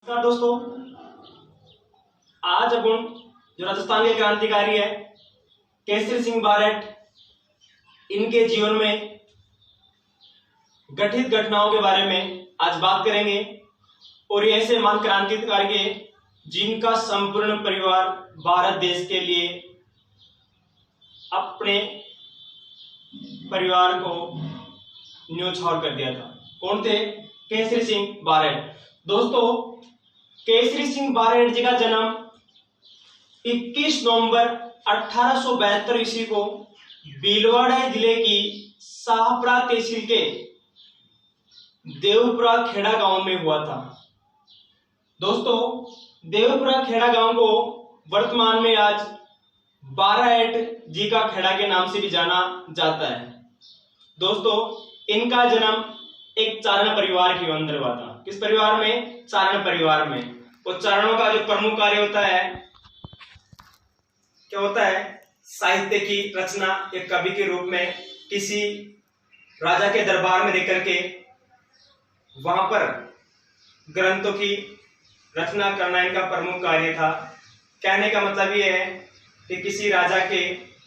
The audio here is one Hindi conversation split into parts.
नमस्कार दोस्तों, आज अपन जो राजस्थान के क्रांतिकारी है केसरी सिंह बारैट, इनके जीवन में घटित घटनाओं के बारे में आज बात करेंगे। और ये ऐसे महान क्रांतिकारी के जिनका संपूर्ण परिवार भारत देश के लिए अपने परिवार को न्योछावर कर दिया था। कौन थे? केसरी सिंह बारैट। दोस्तों, केसरी सिंह बारैट जी का जन्म 21 नवंबर 1872 ईस्वी को भीलवाड़ा जिले की शाहपुरा तहसील के देवपुरा खेड़ा गांव में हुआ था। दोस्तों, देवपुरा खेड़ा गांव को वर्तमान में आज बारैट जी का खेड़ा के नाम से भी जाना जाता है। दोस्तों, इनका जन्म एक चारण परिवार के अंदर हुआ था। किस परिवार में? चारण परिवार में। और चारणों का जो प्रमुख कार्य होता है, क्या होता है? साहित्य की रचना। एक कवि के रूप में किसी राजा के दरबार में रहकर के वहां पर ग्रंथों की रचना करना इनका प्रमुख कार्य था। कहने का मतलब यह है कि किसी राजा के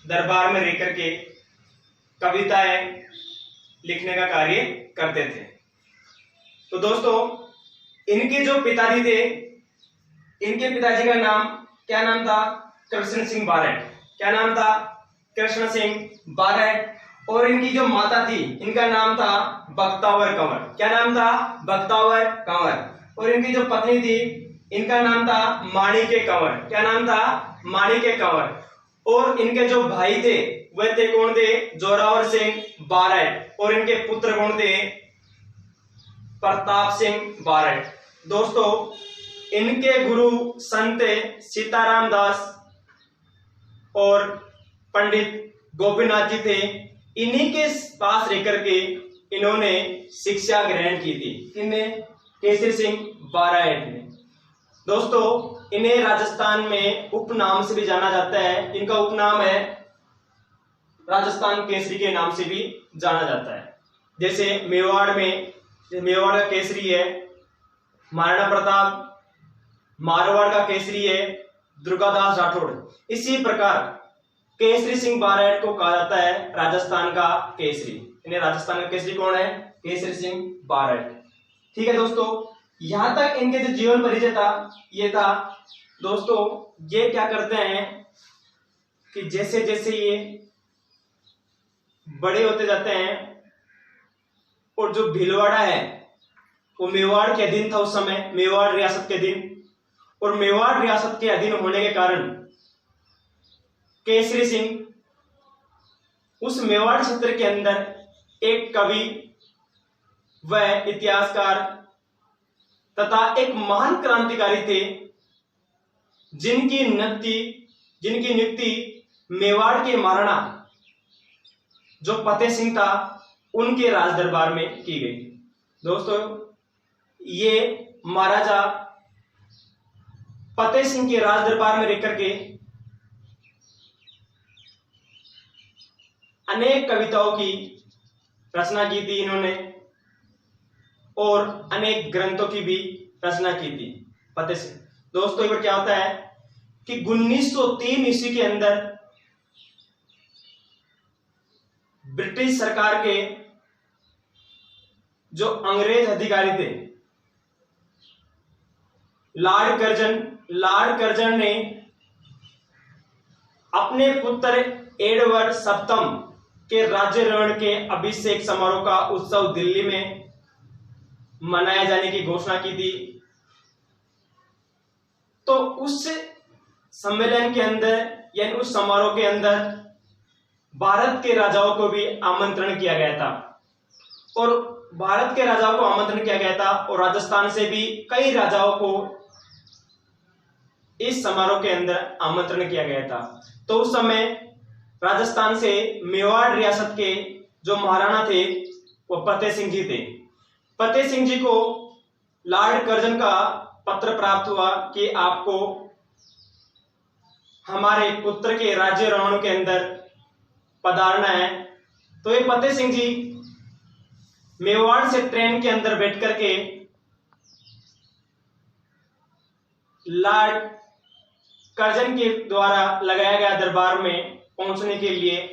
दरबार में रहकर के कविताएं लिखने का कार्य करते थे। तो दोस्तों, इनके जो पिताजी थे, इनके पिताजी का नाम क्या नाम था? कृष्ण सिंह बारैट। क्या नाम था? कृष्ण सिंह बारैट। और इनकी जो माता थी, इनका नाम था बख्तावर कंवर। क्या नाम था? बख्तावर कंवर। और इनकी जो पत्नी थी, इनका नाम था माणिके कंवर। क्या नाम था? माणिके कंवर। और इनके जो भाई थे वह थे कौन थे? जोरावर सिंह बारैट। और इनके पुत्र कौन थे? प्रताप सिंह बारैट। दोस्तों, इनके गुरु संत सीताराम दास और पंडित गोपीनाथ जी थे। इन्हीं के पास रहकर के इन्होंने शिक्षा ग्रहण की थी। किसने? केसरी सिंह बारैट ने। दोस्तों, इन्हें राजस्थान में उपनाम से भी जाना जाता है। इनका उपनाम है राजस्थान केसरी के नाम से भी जाना जाता है। जैसे मेवाड़ में मेवाड़ का केसरी है महाराणा प्रताप, मारवाड़ का केसरी है दुर्गादास राठौड़। इसी प्रकार केसरी सिंह बारैट को कहा जाता है राजस्थान का केसरी। इन्हें राजस्थान का केसरी कौन है? केसरी सिंह बारैट। ठीक है दोस्तों, यहां तक इनके जो जीवन परिचय था ये था। दोस्तों, ये क्या करते हैं कि जैसे जैसे ये बड़े होते जाते हैं, और जो भीलवाड़ा है वो मेवाड़ के अधीन था उस समय, मेवाड़ रियासत के अधीन। और मेवाड़ रियासत के अधीन होने के कारण केसरी सिंह उस मेवाड़ क्षेत्र के अंदर एक कवि व इतिहासकार तथा एक महान क्रांतिकारी थे, जिनकी नियुक्ति मेवाड़ के महाराणा जो फतेह सिंह था उनके राज दरबार में की गई। दोस्तों, ये महाराजा फतेह सिंह के राज दरबार में रहकर के अनेक कविताओं की रचना की थी इन्होंने, और अनेक ग्रंथों की भी रचना की थी फतेह सिंह। दोस्तों, एक बार क्या होता है कि 1903 ईस्वी के अंदर ब्रिटिश सरकार के जो अंग्रेज अधिकारी थे, लॉर्ड कर्जन ने अपने पुत्र एडवर्ड सप्तम के राज्यारोहण के अभिषेक समारोह का उत्सव दिल्ली में मनाए जाने की घोषणा की थी। तो उस सम्मेलन के अंदर यानी उस समारोह के अंदर भारत के राजाओं को भी आमंत्रण किया गया था। और भारत के राजाओं को आमंत्रण किया गया था और राजस्थान से भी कई राजाओं को इस समारोह के अंदर आमंत्रण किया गया था। तो उस समय राजस्थान से मेवाड़ रियासत के जो महाराणा थे वो फतेह सिंह जी थे। फतेह सिंह जी को लॉर्ड कर्जन का पत्र प्राप्त हुआ कि आपको हमारे पुत्र के राज्यारोहण के अंदर पधारना है। तो ये फतेह सिंह जी मेवाड़ से ट्रेन के अंदर बैठ करके लॉर्ड कर्जन के द्वारा लगाया गया दरबार में पहुंचने के लिए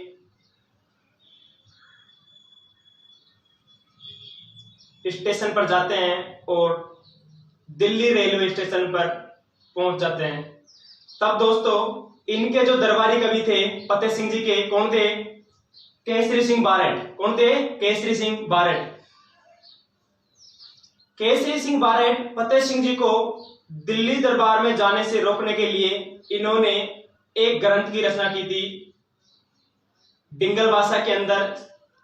स्टेशन पर जाते हैं और दिल्ली रेलवे स्टेशन पर पहुंच जाते हैं। तब दोस्तों इनके जो दरबारी कवि थे फतेह सिंह जी के, कौन थे? केसरी सिंह बारेट। कौन थे? केसरी सिंह बारेट। केसरी सिंह बारेट फतेह सिंह जी को दिल्ली दरबार में जाने से रोकने के लिए इन्होंने एक ग्रंथ की रचना की थी डिंगल भाषा के अंदर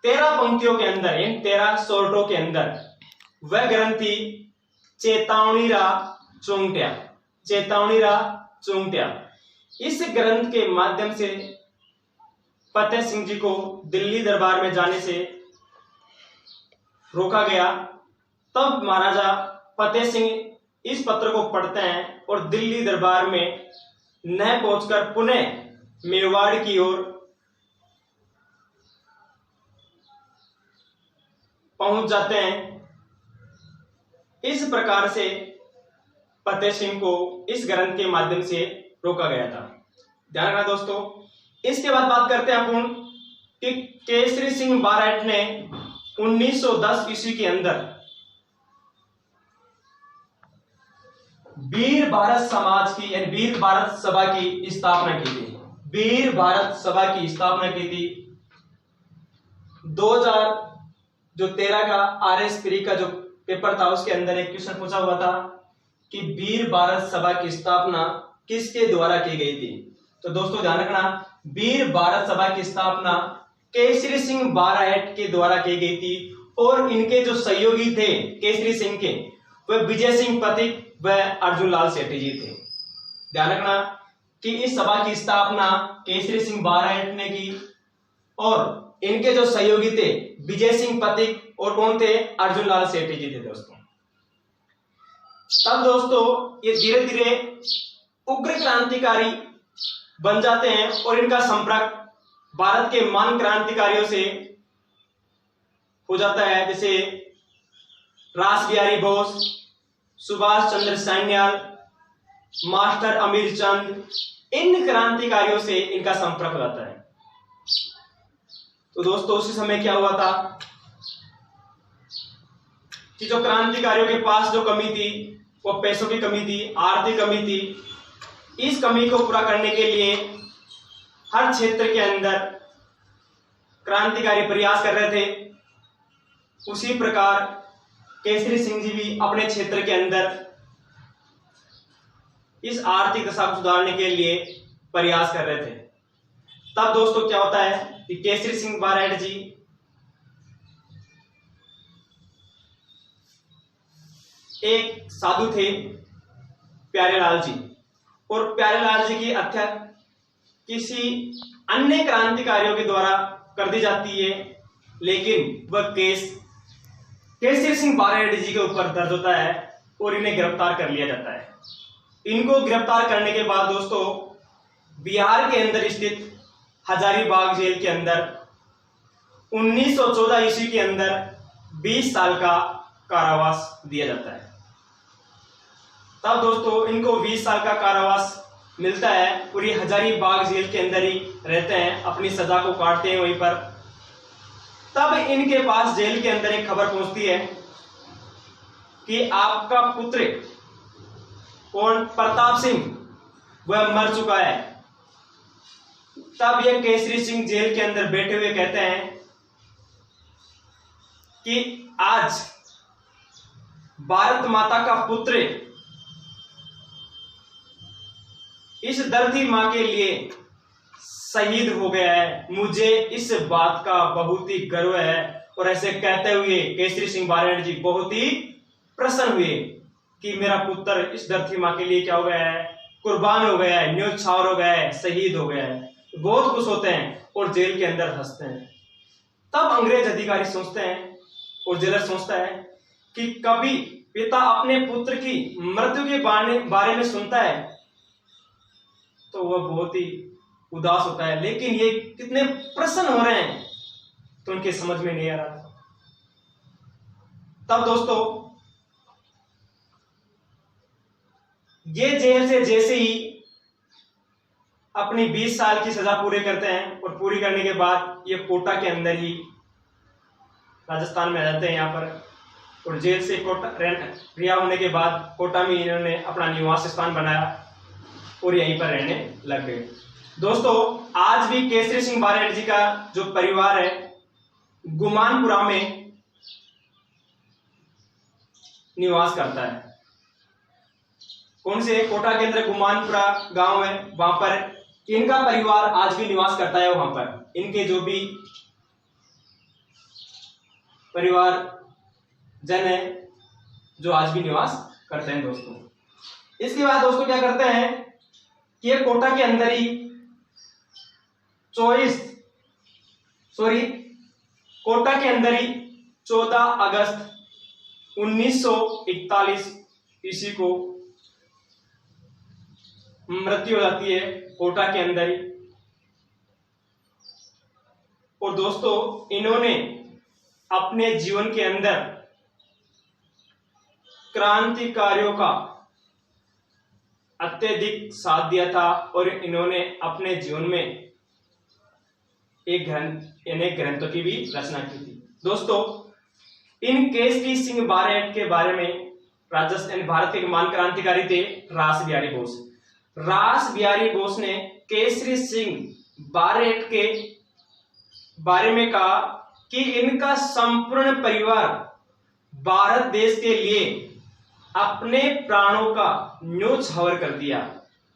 13 पंक्तियों के अंदर, इन 13 सोर्टों के अंदर। वह ग्रंथ थी चेतावनी रा चोंगट्या। चेतावनी रा चोंगट्या। इस ग्रंथ के माध्यम से फतेह सिंह जी को दिल्ली दरबार में जाने से रोका गया। तब महाराजा फतेह सिंह इस पत्र को पढ़ते हैं और दिल्ली दरबार में न पहुंचकर पुनः मेवाड़ की ओर पहुंच जाते हैं। इस प्रकार से फतेह सिंह को इस ग्रंथ के माध्यम से रोका गया था। ध्यान रखना दोस्तों। इसके बाद बात करते हैं अपन कि केसरी सिंह बारेट ने 1910 ईस्वी के अंदर वीर भारत समाज की यानी वीर भारत सभा की स्थापना की थी। वीर भारत सभा की स्थापना की थी। 2013 का RS प्री का जो पेपर था उसके अंदर एक क्वेश्चन पूछा हुआ था कि वीर भारत सभा की स्थापना किसके द्वारा की गई थी। तो दोस्तों ध्यान रखना, वीर भारत सभा की स्थापना केसरी सिंह बारेट के द्वारा की गई थी और इनके जो सहयोगी थे केसरी सिंह के वह विजय सिंह पथिक व अर्जुन लाल सेठी जी थे। ध्यान रखना कि इस सभा की स्थापना केसरी सिंह बारेट ने की और इनके जो सहयोगी थे विजय सिंह पथिक और कौन थे? अर्जुन लाल सेठी जी थे दोस्तों। तब दोस्तों ये धीरे धीरे उग्र क्रांतिकारी बन जाते हैं और इनका संपर्क भारत के महान क्रांतिकारियों से हो जाता है, जैसे रास बिहारी बोस, सुभाष चंद्र सैन्याल, मास्टर अमीर चंद, इन क्रांतिकारियों से इनका संपर्क हो जाता है। तो दोस्तों उसी समय क्या हुआ था कि जो क्रांतिकारियों के पास जो कमी थी वो पैसों की कमी थी, आर्थिक कमी थी। इस कमी को पूरा करने के लिए हर क्षेत्र के अंदर क्रांतिकारी प्रयास कर रहे थे। उसी प्रकार केसरी सिंह जी भी अपने क्षेत्र के अंदर इस आर्थिक दशा को सुधारने के लिए प्रयास कर रहे थे। तब दोस्तों क्या होता है कि केसरी सिंह बारेट जी एक साधु थे प्यारेलाल जी, और प्यारेलाल जी की हत्या किसी अन्य क्रांतिकारियों के द्वारा कर दी जाती है, लेकिन वह केस केसरी सिंह बारेट जी के ऊपर दर्ज होता है और इन्हें गिरफ्तार कर लिया जाता है। इनको गिरफ्तार करने के बाद दोस्तों बिहार के अंदर स्थित हजारीबाग जेल के अंदर 1914 ईस्वी के अंदर 20 साल का कारावास दिया जाता है। तब दोस्तों इनको 20 साल का कारावास मिलता है और ये हजारीबाग जेल के अंदर ही रहते हैं, अपनी सजा को काटते हैं वहीं पर। तब इनके पास जेल के अंदर एक खबर पहुंचती है कि आपका पुत्र कौन? प्रताप सिंह, वह मर चुका है। तब ये केसरी सिंह जेल के अंदर बैठे हुए कहते हैं कि आज भारत माता का पुत्र इस धरती मां के लिए शहीद हो गया है, मुझे इस बात का बहुत ही गर्व है। और ऐसे कहते हुए केसरी सिंह बारेट जी बहुत ही प्रसन्न हुए कि मेरा पुत्र इस धरती मां के लिए क्या हो गया है? कुर्बान हो गया है, न्योछावर हो गया है, शहीद हो गया है। बहुत खुश होते हैं और जेल के अंदर हंसते हैं। तब अंग्रेज अधिकारी सोचते हैं और जेलर सोचता है कि कभी पिता अपने पुत्र की मृत्यु के बारे में सुनता है तो वह बहुत ही उदास होता है, लेकिन ये कितने प्रसन्न हो रहे हैं तो उनके समझ में नहीं आ रहा। तब दोस्तों ये जेल से जैसे ही अपनी 20 साल की सजा पूरे करते हैं और पूरी करने के बाद ये कोटा के अंदर ही राजस्थान में आ जाते हैं यहाँ पर, और जेल से कोटा रिहा होने के बाद कोटा में इन्होंने अपना निवास स्थान बनाया और यहीं पर रहने लग गए। दोस्तों, आज भी केसरी सिंह बारेट जी का जो परिवार है गुमानपुरा में निवास करता है। कौन से? कोटा के अंदर गुमानपुरा गांव है, वहां पर इनका परिवार आज भी निवास करता है। वहां पर इनके जो भी परिवार जन है जो आज भी निवास करते हैं। दोस्तों, इसके बाद दोस्तों क्या करते हैं कि ये कोटा के अंदर ही कोटा के अंदर ही 14 अगस्त 1941 ईस्वी को मृत्यु हो जाती है कोटा के अंदर ही। और दोस्तों, इन्होंने अपने जीवन के अंदर क्रांतिकारियों का अत्यधिक साथ दिया था और इन्होंने अपने जीवन में एक ग्रंथों की भी रचना की थी। दोस्तों, इन केसरी सिंह बारेट के बारे में राजस्थान भारत के महान क्रांतिकारी थे रास बिहारी बोस। रास बिहारी बोस ने केसरी सिंह बारेट के बारे में कहा कि इनका संपूर्ण परिवार भारत देश के लिए अपने प्राणों का न्योछावर कर दिया।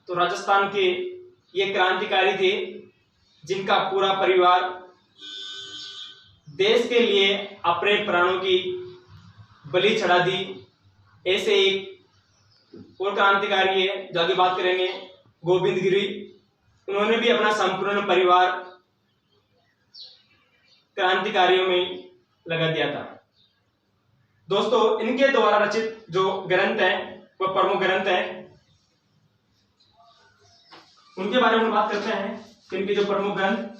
तो राजस्थान के ये क्रांतिकारी थे जिनका पूरा परिवार देश के लिए अपने प्राणों की बलि चढ़ा दी। ऐसे एक और क्रांतिकारी है जो आगे बात करेंगे, गोविंद गिरी। उन्होंने भी अपना संपूर्ण परिवार क्रांतिकारियों में लगा दिया था। दोस्तों, इनके द्वारा रचित जो ग्रंथ है वह प्रमुख ग्रंथ है, उनके बारे में बात करते हैं। इनके जो प्रमुख ग्रंथ,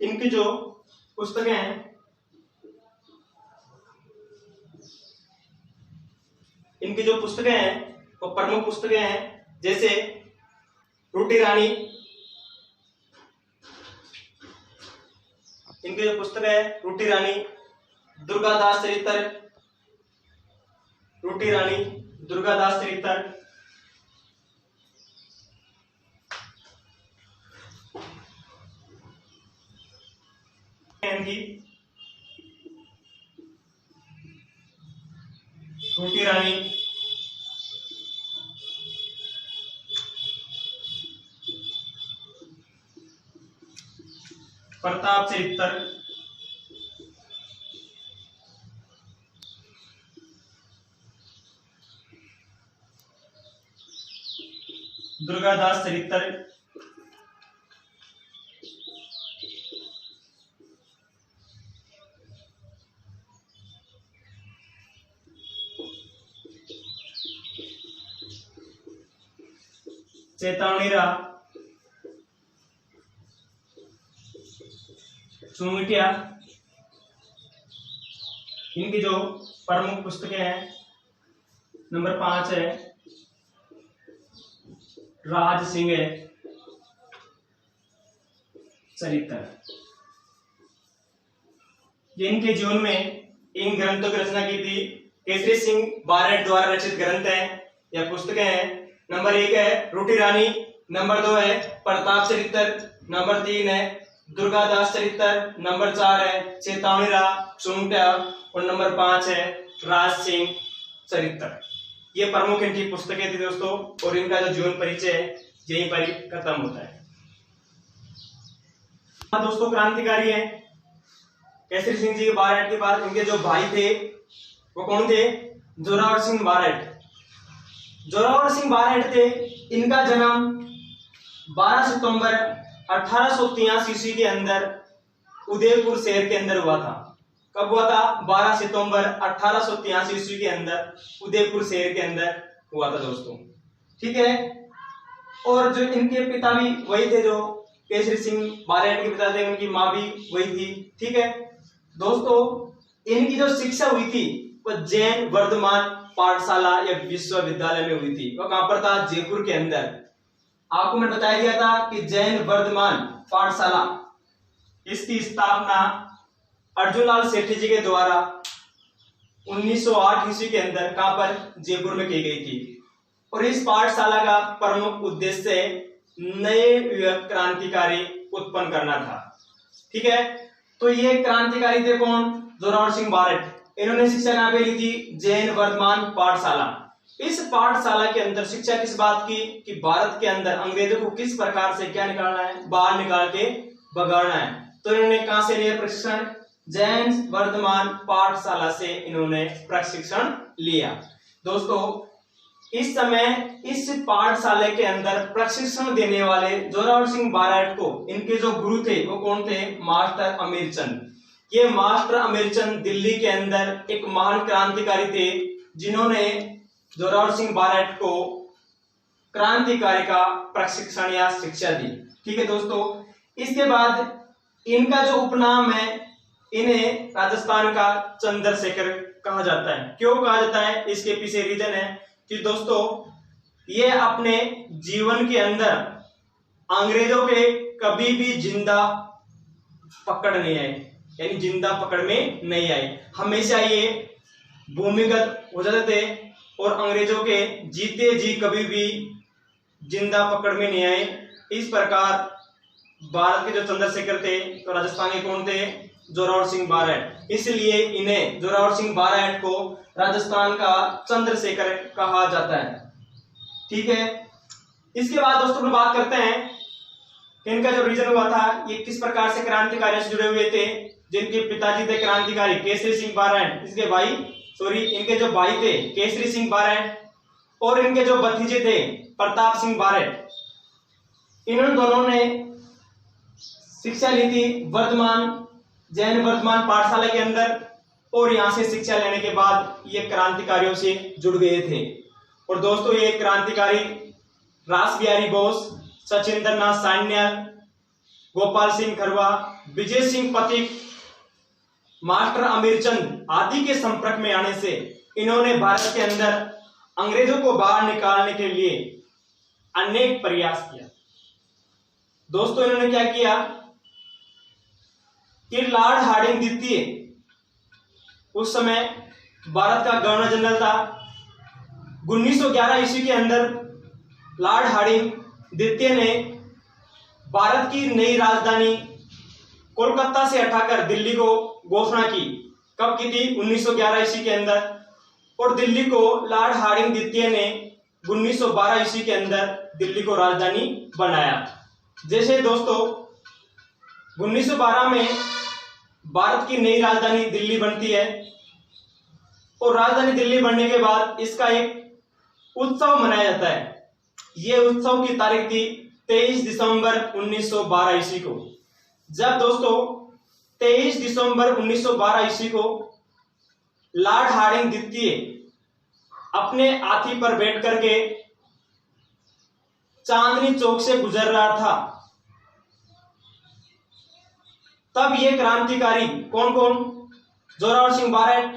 इनकी जो पुस्तकें हैं, इनकी जो पुस्तकें हैं वो प्रमुख पुस्तकें हैं, जैसे रूटी रानी। इनकी जो पुस्तक है रूटी रानी, दुर्गादास चरित्र, रूटी रानी, दुर्गादास चरित्र, इनकी रूटी रानी, प्रताप चरित्र, दुर्गादास चरित्र, चेतावनीरा, चुंगटिया। इनकी जो प्रमुख पुस्तकें हैं, नंबर 5 है राज सिंह चरित्र। ये इनके जीवन में इन ग्रंथों की रचना की थी। केसरी सिंह बारेट द्वारा रचित ग्रंथ हैं या पुस्तकें हैं। नंबर 1 है रूटी रानी, नंबर 2 है प्रताप चरित्र, नंबर 3 है दुर्गादास चरित्र, नंबर 4 है चेतावनीरा चुंगटा और नंबर 5 है राज सिंह चरित्र। ये प्रमुख इनकी पुस्तकें थी दोस्तों, और इनका जो जीवन परिचय है यहीं पर ही खत्म होता है। दोस्तों, क्रांतिकारी हैं केसरी सिंह जी के बारेट के बाद इनके जो भाई थे वो कौन थे? जोरावर सिंह बारेट। जोरावर सिंह बारेट थे, इनका जन्म 12 सितंबर 1883 ईस्वी के अंदर उदयपुर शहर के अंदर हुआ था। कब हुआ था? 12 सितंबर 1883 ईस्वी के अंदर उदयपुर शहर के अंदर हुआ था दोस्तों, ठीक है। और जो इनके पिता भी वही थे, जो केसरी सिंह बारेट के पिता थे, उनकी माँ भी वही थी, ठीक है दोस्तों। इनकी जो शिक्षा हुई थी वो जैन वर्धमान पाठशाला या विश्वविद्यालय में हुई थी। वो कहां पर था? जयपुर के अंदर। आपको मैंने बताया गया था कि जैन वर्धमान पाठशाला, इसकी स्थापना अर्जुन लाल सेठी जी के द्वारा 1908 ईस्वी के अंदर कहां पर? जयपुर में की गई थी। और इस पाठशाला का प्रमुख उद्देश्य नए युवा क्रांतिकारी उत्पन्न करना था। ठीक है, तो ये क्रांतिकारी थे कौन? जोरावर सिंह बारट। इन्होंने शिक्षा कहां पे ली थी? जैन वर्धमान पाठशाला। इस पाठशाला के अंदर शिक्षा किस बात की? कि भारत के अंदर अंग्रेजों को किस प्रकार से क्या निकालना है? बाहर निकाल के भगाना है। तो इन्होंने कहां से लिया प्रशिक्षण? जैन वर्धमान पाठशाला से इन्होंने प्रशिक्षण लिया। दोस्तों, इस समय इस पाठशाला के अंदर प्रशिक्षण देने वाले जोरावर सिंह बारट को इनके जो गुरु थे वो कौन थे? मास्टर अमीरचंद। ये मास्टर अमीरचंद दिल्ली के अंदर एक महान क्रांतिकारी थे, जिन्होंने जोरावर सिंह बारट को क्रांतिकारी का प्रशिक्षण या शिक्षा दी। ठीक है दोस्तों, इसके बाद इनका जो उपनाम है, इन्हें राजस्थान का चंद्रशेखर कहा जाता है। क्यों कहा जाता है? इसके पीछे रीजन है कि दोस्तों ये अपने जीवन के अंदर अंग्रेजों के कभी भी जिंदा पकड़ नहीं आए, यानी जिंदा पकड़ में नहीं आए। हमेशा ये भूमिगत हो जाते थे और अंग्रेजों के जीते जी कभी भी जिंदा पकड़ में नहीं आए। इस प्रकार भारत के जो चंद्रशेखर थे तो राजस्थान के कौन थे? जोरावर सिंह बारट। इसलिए इन्हें जोरावर सिंह बारट को राजस्थान का चंद्रशेखर कहा जाता है। ठीक है, इसके बाद दोस्तों हम बात करते हैं इनका जो रीजन हुआ था, ये किस प्रकार से क्रांतिकारियों से जुड़े हुए थे। जिनके पिताजी थे क्रांतिकारी केसरी सिंह बारट, इनके जो भाई थे केसरी सिंह बारट, और इनके जो भतीजे थे प्रताप सिंह बारट। इन्होंने दोनों ने शिक्षा ली थी जैन वर्धमान पाठशाला के अंदर, और यहां से शिक्षा लेने के बाद ये क्रांतिकारियों से जुड़ गए थे। और दोस्तों ये क्रांतिकारी रासबिहारी बोस, सचिंद्र नाथ सान्याल, गोपाल सिंह खरवा, विजय सिंह पथिक, मास्टर अमीरचंद आदि के संपर्क में आने से इन्होंने भारत के अंदर अंग्रेजों को बाहर निकालने के लिए अनेक प्रयास किया। दोस्तों इन्होंने क्या किया कि लॉर्ड हार्डिंग द्वितीय उस समय भारत का गवर्नर जनरल था। 1911 ईस्वी के अंदर लॉर्ड हार्डिंग द्वितीय ने भारत की नई राजधानी कोलकाता से हटाकर दिल्ली को घोषणा की। कब की थी? 1911 ईस्वी के अंदर। और दिल्ली को लॉर्ड हार्डिंग द्वितीय ने 1912 ईस्वी के अंदर दिल्ली को राजधानी बनाया। जैसे दोस्तों 1912 में भारत की नई राजधानी दिल्ली बनती है, और राजधानी दिल्ली बनने के बाद इसका एक उत्सव मनाया जाता है। यह उत्सव की तारीख थी 23 दिसंबर 1912 ईस्वी को। जब दोस्तों 23 दिसंबर 1912 ईस्वी को लॉर्ड हार्डिंग द्वितीय अपने हाथी पर बैठ करके चांदनी चौक से गुजर रहा था, तब ये क्रांतिकारी कौन कौन? जोरावर सिंह बारट,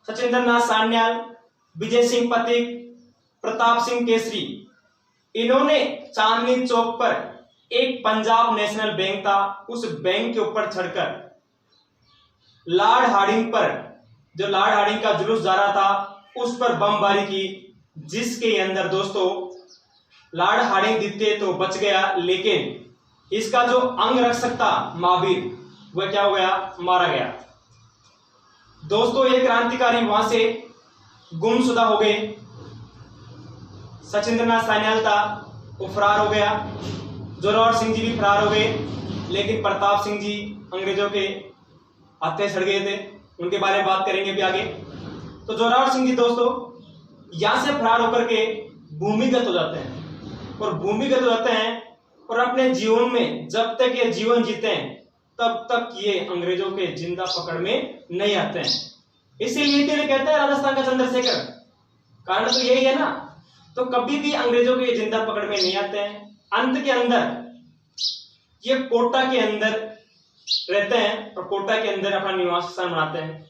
सचिंद्र नाथ सान्याल, विजय सिंह पथिक, प्रताप सिंह केसरी, इन्होंने चांदनी चौक पर एक पंजाब नेशनल बैंक था, उस बैंक के ऊपर चढ़कर लॉर्ड हार्डिंग पर, जो लॉर्ड हार्डिंग का जुलूस जा रहा था, उस पर बमबारी की, जिसके अंदर दोस्तों लॉर्ड हार्डिंग द्वितीय तो बच गया, लेकिन इसका जो अंग रक्षक था महावीर, वह क्या हो गया? मारा गया। दोस्तों ये क्रांतिकारी वहां से गुमशुदा हो गए। सचिंद्र नाथ सान्याल था वो फरार हो गया, जोरावर सिंह जी भी फरार हो गए, लेकिन प्रताप सिंह जी अंग्रेजों के हत्थे चढ़ गए थे। उनके बारे में बात करेंगे भी आगे। तो जोरावर सिंह जी दोस्तों यहां से फरार होकर के भूमिगत हो जाते हैं, और भूमिगत हो जाते हैं और अपने जीवन में जब तक ये जीवन जीते हैं तब तक ये अंग्रेजों के जिंदा पकड़ में नहीं आते हैं। इसीलिए कहते हैं राजस्थान का चंद्रशेखर, कारण तो यही है ना। तो कभी भी अंग्रेजों के जिंदा पकड़ में नहीं आते हैं। अंत के अंदर ये कोटा के अंदर रहते हैं और कोटा के अंदर अपना निवास स्थान बनाते हैं।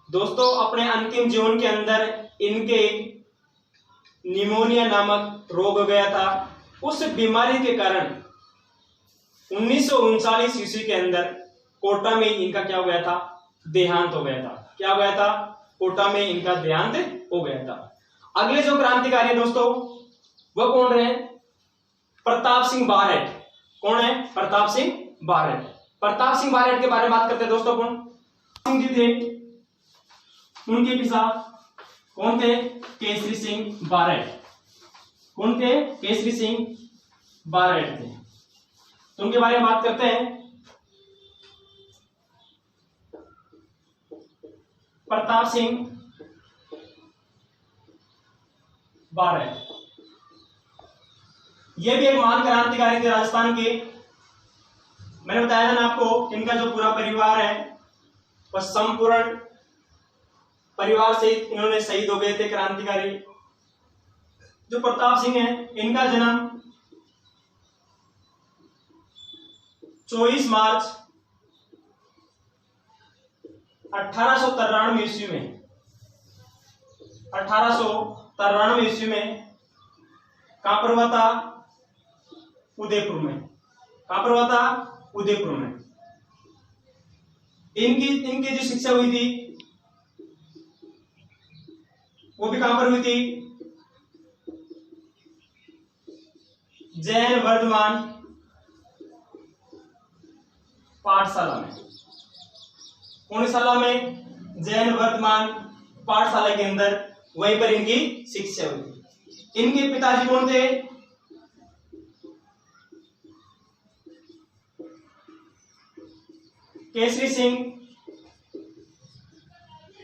दोस्तों अपने अंतिम जीवन के अंदर इनके निमोनिया नामक रोग हो गया था। उस बीमारी के कारण 1939 ईस्वी के अंदर कोटा में इनका क्या हो गया था, देहांत हो गया था। क्या हो गया था, कोटा में इनका देहांत हो गया था। अगले जो क्रांतिकारी है दोस्तों वह कौन रहे, प्रताप सिंह बारैट। कौन है, प्रताप सिंह बारैट। प्रताप सिंह बारैट के बारे में बात करते हैं दोस्तों। कौन सिंह जी थे, उनके पिता कौन थे, केसरी सिंह बारैट। कौन थे, केसरी सिंह बारैट थे। तो उनके बारे में बात करते हैं। प्रताप सिंह बारैट ये भी एक महान क्रांतिकारी थे राजस्थान के। मैंने बताया था ना आपको, इनका जो पूरा परिवार है वह संपूर्ण परिवार से इन्होंने शहीद हो गए थे क्रांतिकारी। जो प्रताप सिंह है इनका जन्म 24 मार्च 1893 ईस्वी में 1893 ईस्वी में कहां पर हुआ था, उदयपुर में। कहां पर हुआ था, उदयपुर में। इनकी जो शिक्षा हुई थी वो भी कहां पर हुई थी, जैन वर्धमान पाठशाला में। कौन शाला में, जैन वर्धमान पाठशाला के अंदर, वहीं पर इनकी शिक्षा हुई थी। इनके पिताजी कौन थे, केसरी सिंह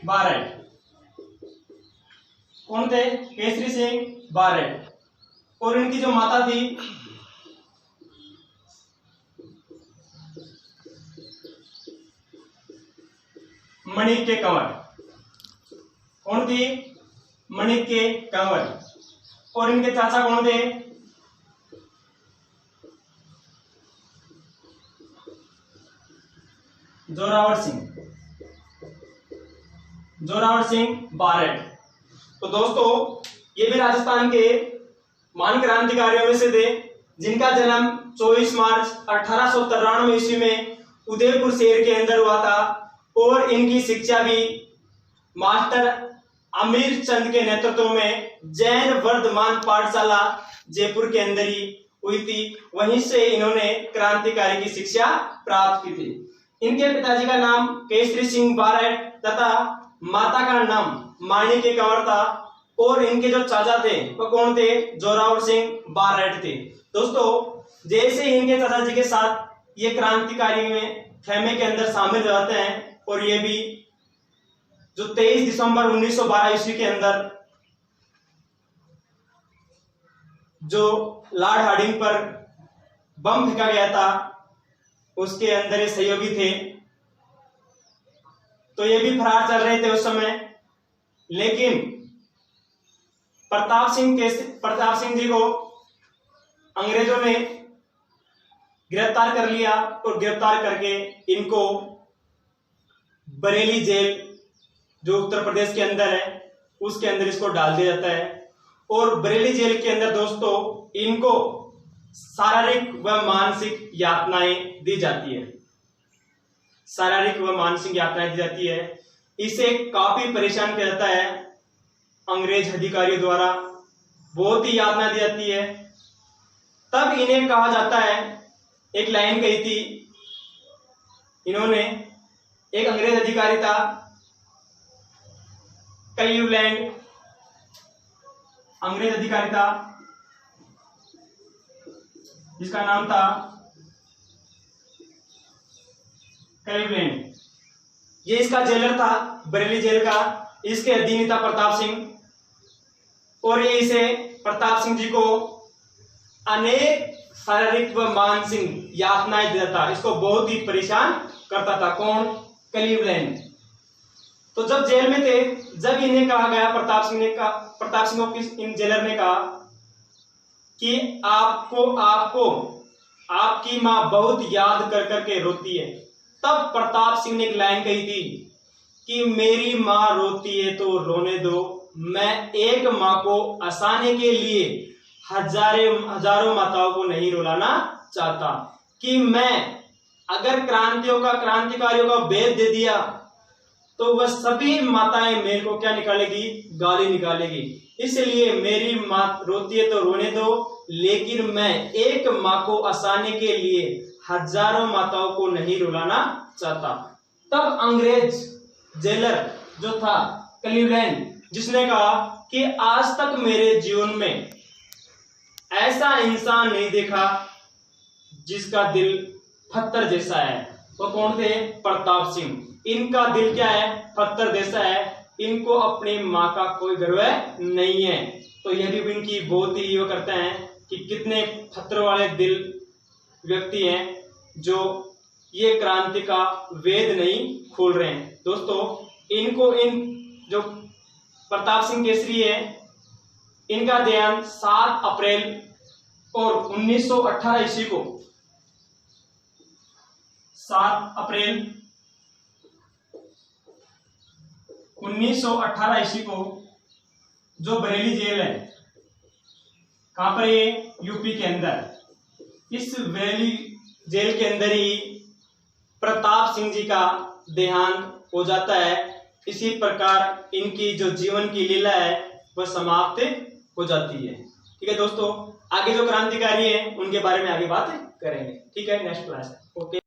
बारैट। कौन थे, केसरी सिंह बारैट। और इनकी जो माता थी मणिक के कंवर। कौन थी, मणिक के कंवर। और इनके चाचा कौन थे, जोरावर सिंह बारैट। तो दोस्तों ये भी राजस्थान के महान क्रांतिकारियों में से थे जिनका जन्म 24 मार्च 1893 ईस्वी में उदयपुर शहर के अंदर हुआ था। और इनकी शिक्षा भी मास्टर अमीर चंद के नेतृत्व में जैन वर्धमान पाठशाला जयपुर के अंदर ही हुई थी। वहीं से इन्होंने क्रांतिकारी की शिक्षा प्राप्त की थी। इनके पिताजी का नाम केसरी सिंह बारैट तथा माता का नाम माणी के कंवर था। और इनके जो चाचा थे वो कौन थे, जोरावर सिंह बारैट थे। दोस्तों जैसे ही इनके चाचा जी के साथ ये क्रांतिकारी में खेमे के अंदर शामिल हो जाते हैं और ये भी जो 23 दिसंबर 1912 ईस्वी के अंदर जो लॉर्ड हार्डिंग पर बम फेंका गया था उसके अंदर ये सहयोगी थे। तो ये भी फरार चल रहे थे उस समय। लेकिन प्रताप सिंह जी को अंग्रेजों ने गिरफ्तार कर लिया और गिरफ्तार करके इनको बरेली जेल जो उत्तर प्रदेश के अंदर है उसके अंदर इसको डाल दिया जाता है। और बरेली जेल के अंदर दोस्तों इनको शारीरिक व मानसिक यातनाएं दी जाती है। शारीरिक व मानसिक यातनाएं दी जाती है। इसे काफी परेशान किया जाता है अंग्रेज अधिकारियों द्वारा, बहुत ही यातना दी जाती है। तब इन्हें कहा जाता है, एक लाइन कही थी इन्होंने, एक अंग्रेज अधिकारी था क्लीवलैंड, अंग्रेज अधिकारी था जिसका नाम था क्लीवलैंड। ये इसका जेलर था बरेली जेल का। इसके अधीन था प्रताप सिंह। और ये इसे प्रताप सिंह जी को अनेक शारीरिक व मानसिक यातनाएं देता था, इसको बहुत ही परेशान करता था। कौन, क्लीवलैंड। तो जब जेल में थे, जब इन्हें कहा गया, प्रताप सिंह को इन जेलर ने कहा कि आपको आपकी माँ बहुत याद कर करके रोती है। तब प्रताप सिंह ने एक लाइन कही थी कि मेरी माँ रोती है तो रोने दो, मैं एक माँ को हंसाने के लिए हजारों माताओं को नहीं रुलाना चाहता। कि मैं अगर क्रांतिकारियों का भेद दे दिया तो वह सभी माताएं मेरे को क्या निकालेगी, गाली निकालेगी। इसलिए मेरी माँ रोती है तो रोने दो, लेकिन मैं एक माँ को हंसाने के लिए हजारों माताओं को नहीं रुलाना चाहता। तब अंग्रेज जेलर जो था क्लीवलैंड, जिसने कहा कि आज तक मेरे जीवन में ऐसा इंसान नहीं देखा जिसका दिल पत्थर जैसा है। वो कौन थे? प्रताप सिंह। इनका दिल क्या है? पत्थर जैसा है। इनको अपनी माँ का कोई गर्व नहीं है। तो यह भी इनकी बहुत ही वो करते हैं कि कितने पत्थर वाले दिल व्यक्ति हैं जो ये क्रांति का वेद नहीं खोल रहे हैं। दोस्तों, इनको इन जो प्रताप सिंह केसरी है, इनका देहांत 7 अप्रैल और 1918 ईस्वी को 7 अप्रैल 1918 ईस्वी को जो बरेली जेल है, कहां पर? ये यूपी के अंदर। इस बरेली जेल के अंदर ही प्रताप सिंह जी का देहांत हो जाता है। इसी प्रकार इनकी जो जीवन की लीला है वह समाप्त हो जाती है। ठीक है दोस्तों, आगे जो क्रांतिकारी है उनके बारे में आगे बात करेंगे। ठीक है, नेक्स्ट क्लास। ओके।